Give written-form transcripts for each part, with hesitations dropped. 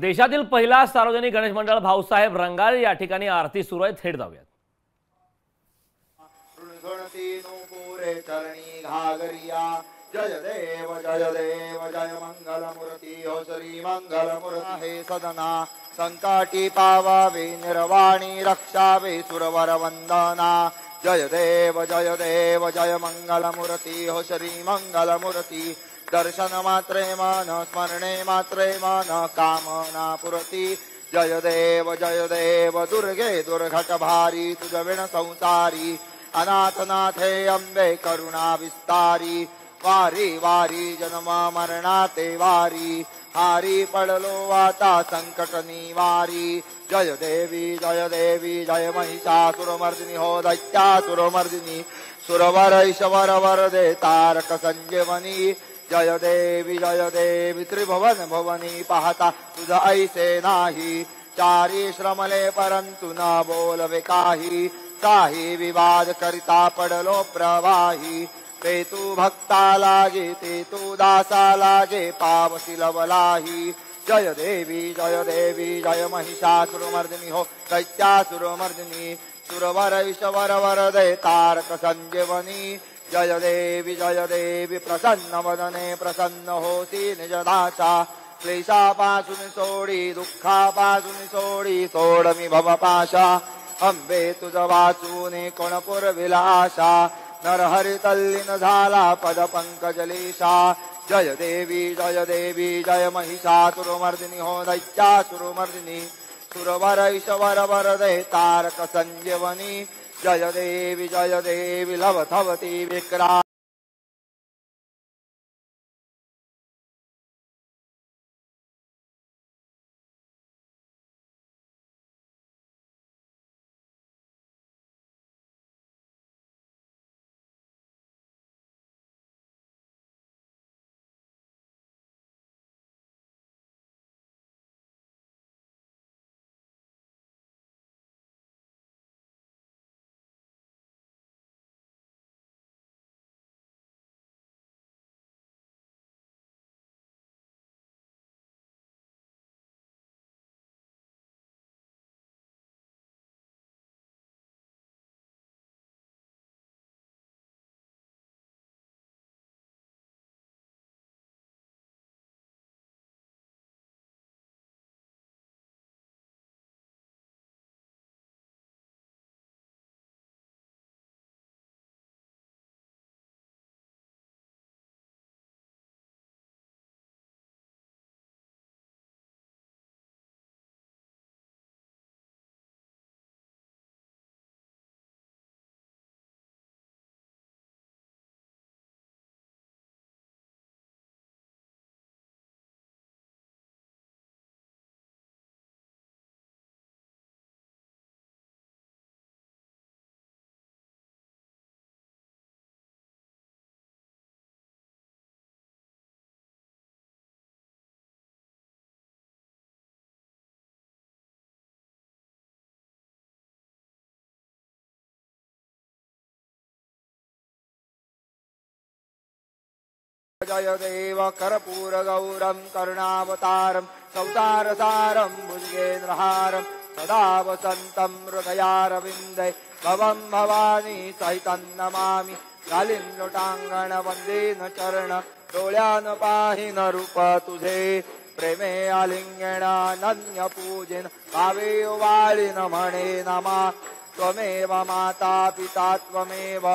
देशातील पहिला सार्वजनिक गणेश मंडळ भाऊसाहेब रंगारी या ठिकाणी आरती सुरू आहे. थेट जाऊयात. जय देव जय मंगल मूर्ति हो श्री मंगल मूर्ति हे सदना संकटी पावावे निर्वाणी रक्षावे सुरवर वंदना. जय देव जय मंगल मूर्ति हो श्री मंगल मूर्ति. दर्शन मात्रे मन स्मरणे मात्रे मन कामना पुरती. जय देव दुर्गे दुर्घट भारी तुझ विण संसारी. अनाथनाथे अंबे करुणा विस्तारी. वारी वारी जन्म मरणाते वारी. हारी पडलो आता संकट निवारी. जय देवी जय महिषासुरमर्दिनी हो दैत्यासुरमर्दिनी. सुरवर ईश्वर वरदे तारक संजीवनी. जय देवी त्रिभुवन भुवनी पाहता तुझ ऐसे नाही. चारी श्रमले परंतु न बोलवे काही. काही विवाद करिता पडलो प्रवाही. ते तू भक्ता लागे ते तू दासा लागे पावसी लवलाही. जय देवी जय महिषासुरमर्दिनी हो दैत्यासुरमर्दिनी. सुरवर ईश्वर वरदे तारक संजीवनी. जय देवी प्रसन्न वदने प्रसन्न होती निजदाचा. क्लेशापासून सोडी दुःखापासून सोडी सोडमी भवपाशा. अंबे तुझ वाचूने कोण पुरविला आशा. नरहरि तल्लीन झाला पद पंकजलेशा. जय देवी जय महिषासुरमर्दिनी हो दैत्यासुरमर्दिनी. सुरवर ईश्वर वरदे तारक संजीवनी. जय देवी लवथवती विक्रा. जय देव कर्पूर गौरम करुणावतारम सौतारसारम भुजगेन्द्रहारम सदा वसंतम हृदयारविंदे भवं भवानी सहितं नमामि. गालिं लोटांगण वंदेन चरण डोळ्यान पाहिन रूप तुझे. प्रेमे आलिंगण अनन्य पूजिन भावे वाळीन म्हणे नमा. त्वमेव माता पिता त्वमेव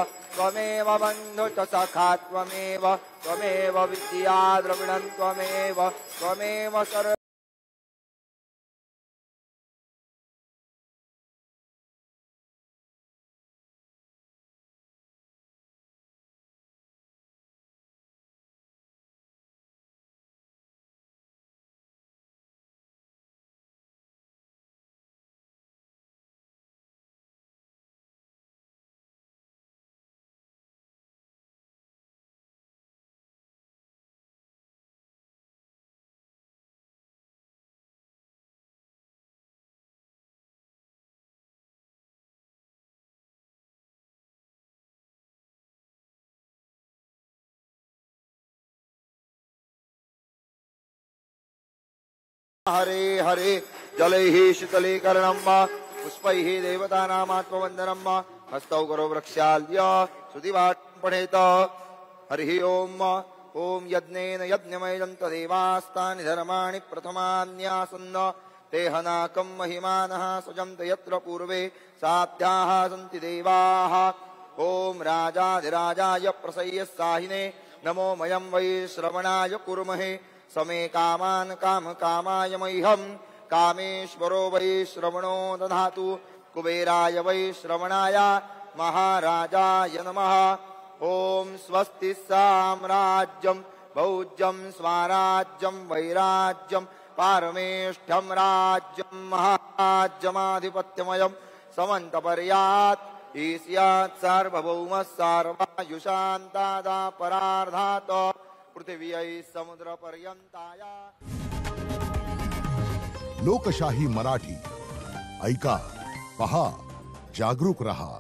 बंधु च सखा त्वमेव. त्वमेव विद्या द्रविणं त्वमेव सर्व हरे हरे जलैः शीतलीकरणं वा पुष्पैः देवतानामात्मवन्दनं वा हस्तौ करो वृक्षाल्य सुदिवाट् पठेत हरिः ओम यज्ञेन यज्ञमयं तदेवास्तानि धर्माणि प्रथमान्यासन्न ते हनाकं महिमानः सजन्त यत्र पूर्वे साध्याः सन्ति देवाः ओम राजाधिराजाय प्रसय्य साहिने नमो मयं वै श्रवणाय कुर्महे समे कामान् कामकामाय मह्यं कामेश्वरो वै श्रवणो दधातु कुबेराय वै श्रवणाय महाराजाय नमः ओम स्वस्ति साम्राज्यं भौज्यं स्वराज्यं वैराज्यं पारमेष्ठ्यं राज्यं महाराज्यमाधिपत्यमयं समन्तपर्यात् ईस्यात् सार्वभौमः सार्वायुषान्तादा परार्धात् पृथिव्यै समुद्रपर्यन्ताय। लोकशाही मराठी ऐका, पहा, जागरूक रहा।